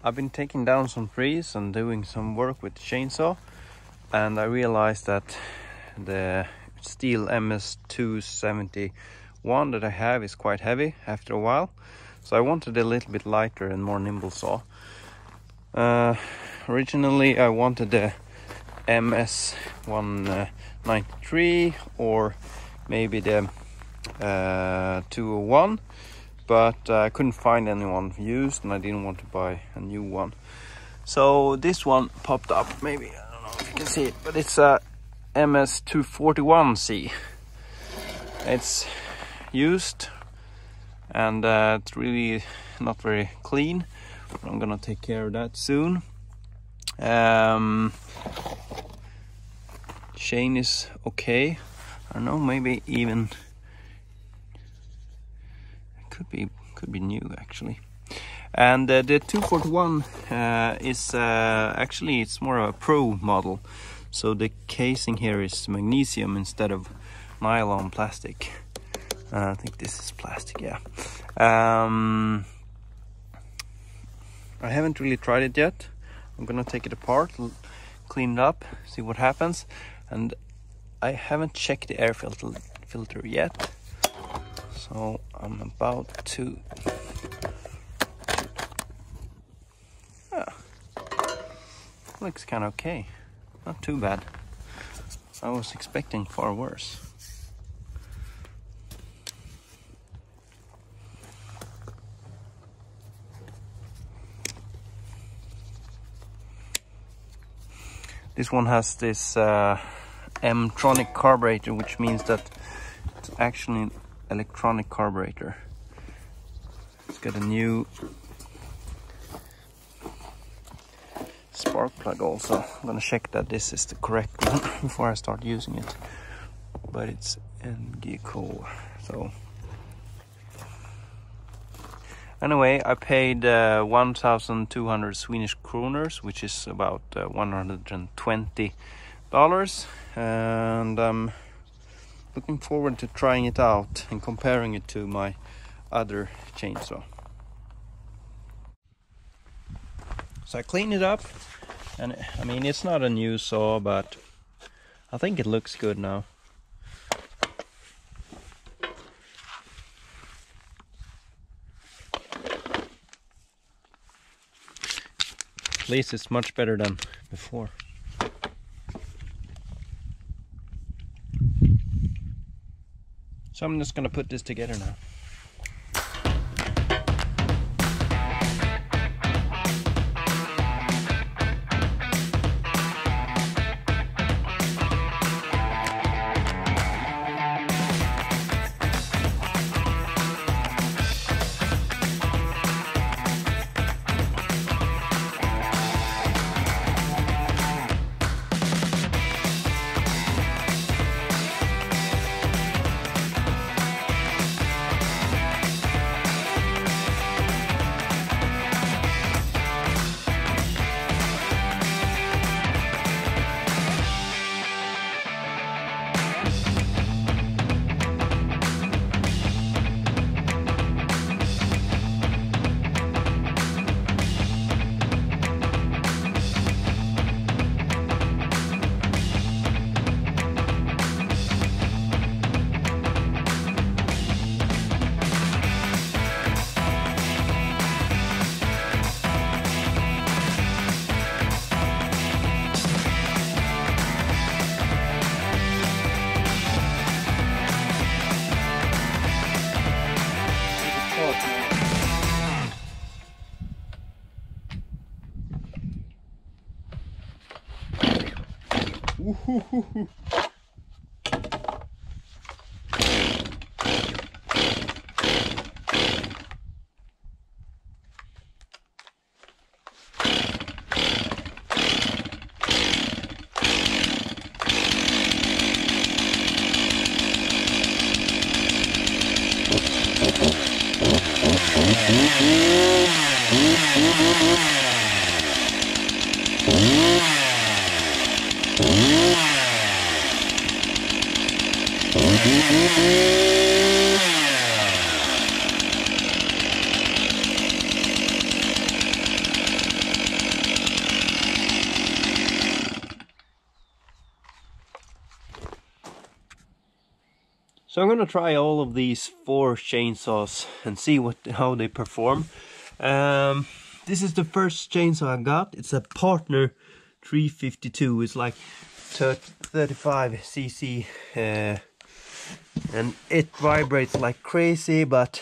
I've been taking down some trees and doing some work with the chainsaw, and I realized that the Stihl MS271 that I have is quite heavy after a while, so I wanted a little bit lighter and more nimble saw. Originally I wanted the MS193 or maybe the 201, but I couldn't find anyone used and I didn't want to buy a new one. So this one popped up, maybe, I don't know if you can see it, but it's a MS241C. It's used and it's really not very clean, but I'm gonna take care of that soon. Chain is okay. I don't know, maybe even could be new actually. And the 241 is actually, it's more of a pro model, so the casing here is magnesium instead of nylon plastic. I think this is plastic, yeah. I haven't really tried it yet. I'm gonna take it apart, clean it up, see what happens. And I haven't checked the air filter yet, so I'm about to. Looks kind of okay, not too bad. I was expecting far worse. This one has this M-tronic carburetor, which means that it's actually an electronic carburetor. It's got a new spark plug also. I'm gonna check that this is the correct one before I start using it. But it's NGK, so. Anyway, I paid 1,200 Swedish kroners, which is about $120, and I'm looking forward to trying it out and comparing it to my other chainsaw. So I cleaned it up, and I mean, it's not a new saw, but I think it looks good now. At least it's much better than before. So I'm just gonna put this together now. Woohoo! So I'm gonna try all of these 4 chainsaws and see how they perform. This is the first chainsaw I got. It's a Partner 352. It's like 35cc, and it vibrates like crazy, but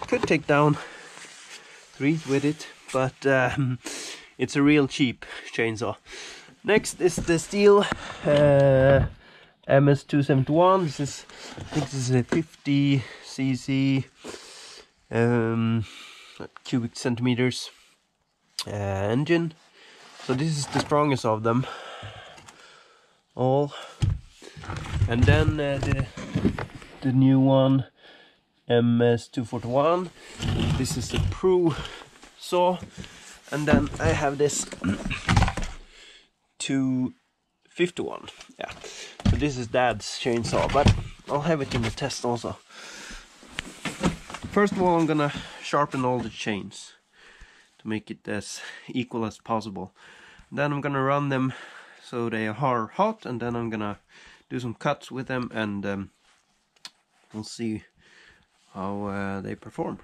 could take down 3 with it. But it's a real cheap chainsaw. Next is the Stihl MS271. I think this is a 50cc cubic centimeters engine. So this is the strongest of them all. And then the new one, MS241. This is the Pro saw. And then I have this 251. Yeah, so this is Dad's chainsaw, but I'll have it in the test also. First of all, I'm gonna sharpen all the chains to make it as equal as possible. Then I'm gonna run them so they are hot, and then I'm gonna do some cuts with them, and we'll see how they perform.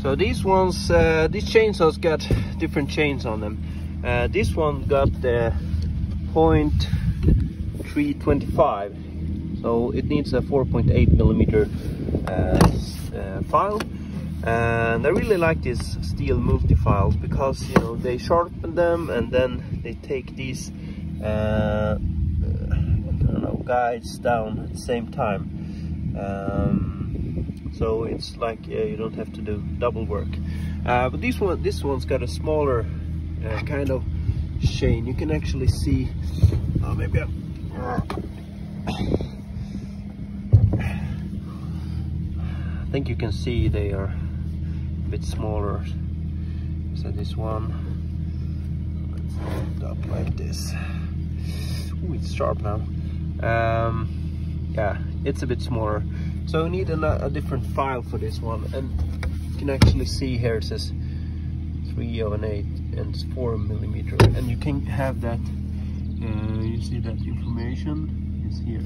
So these ones, these chainsaws got different chains on them. This one got the 0.325, so it needs a 4.8mm file. And I really like these Stihl multi-files because, you know, they sharpen them and then they take these I don't know, guides down at the same time. So it's like you don't have to do double work. But this one's got a smaller kind of chain. You can actually see. Maybe I think you can see they are a bit smaller. So this one, let's hold it up like this. Ooh, it's sharp now. Yeah, it's a bit smaller. So you need a different file for this one, and you can actually see here it says 308 and it's 4mm, and you can have that. You see that information is here.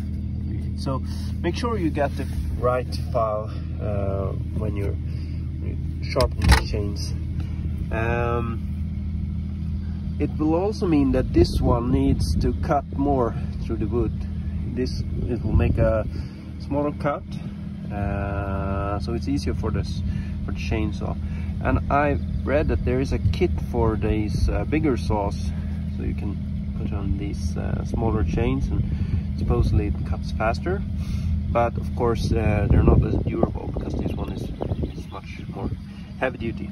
So make sure you get the right file when you're sharpening the chains. It will also mean that this one needs to cut more through the wood. It will make a smaller cut, so it's easier for the chainsaw. And I read that there is a kit for these bigger saws, so you can put on these smaller chains, and supposedly it cuts faster. But of course they're not as durable because this one is much more heavy duty.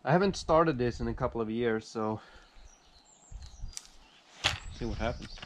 I haven't started this in a couple of years, so see what happens.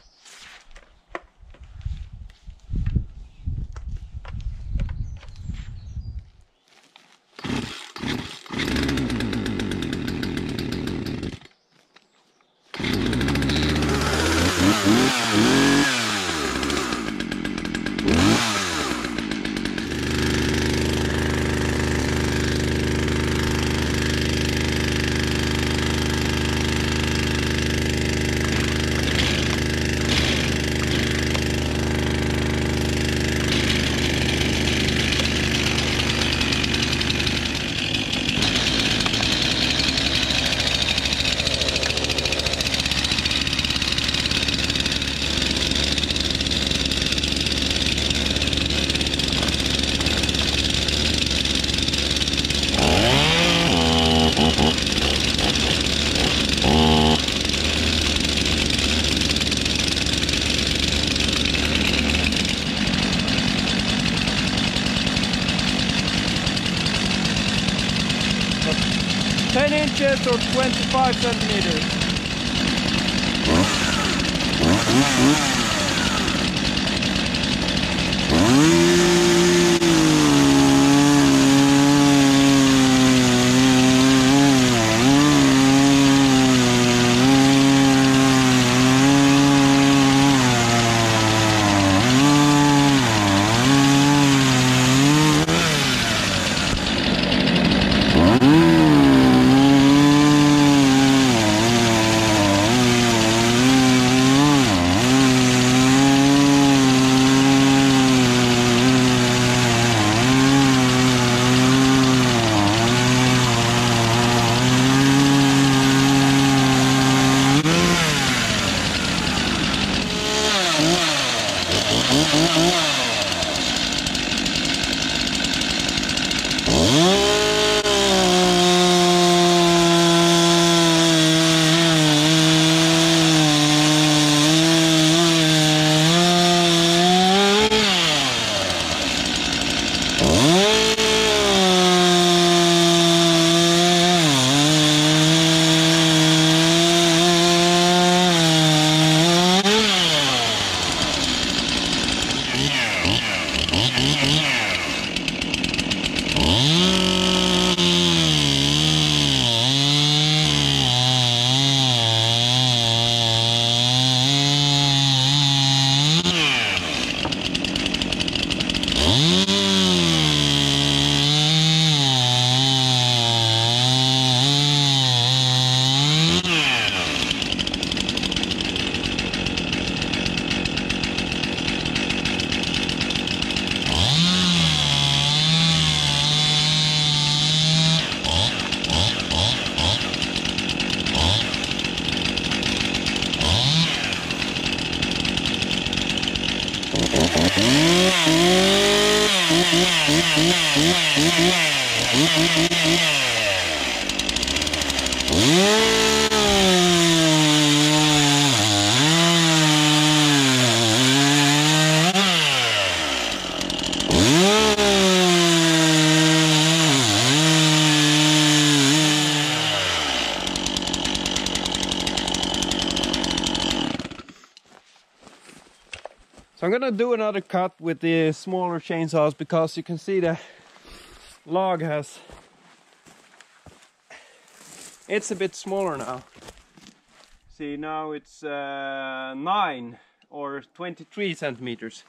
inches or 25 centimeters. So I'm gonna do another cut with the smaller chainsaws because you can see the log it's a bit smaller now. See, now it's 9 or 23 centimeters.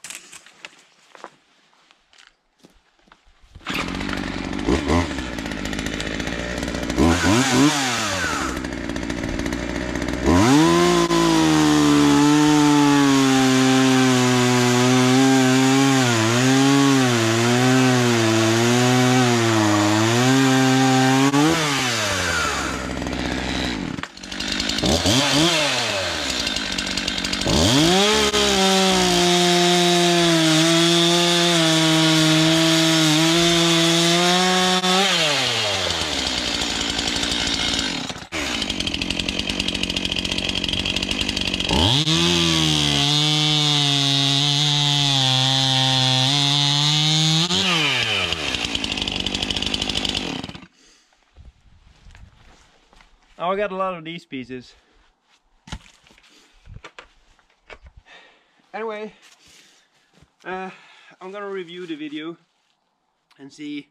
Now I got a lot of these pieces. Anyway, I'm gonna review the video and see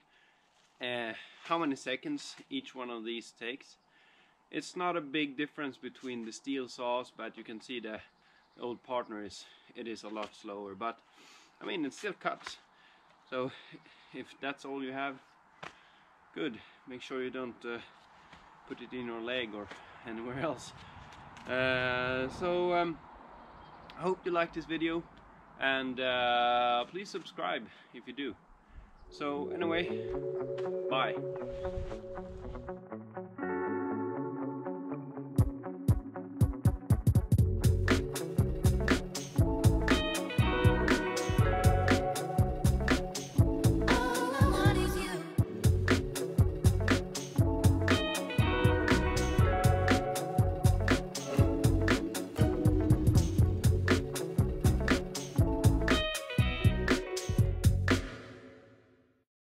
how many seconds each one of these takes. It's not a big difference between the Stihl saws, but you can see the old partner is a lot slower, but I mean it still cuts. So if that's all you have, good. Make sure you don't put it in your leg or anywhere else. I hope you liked this video, and please subscribe if you do. So anyway, bye.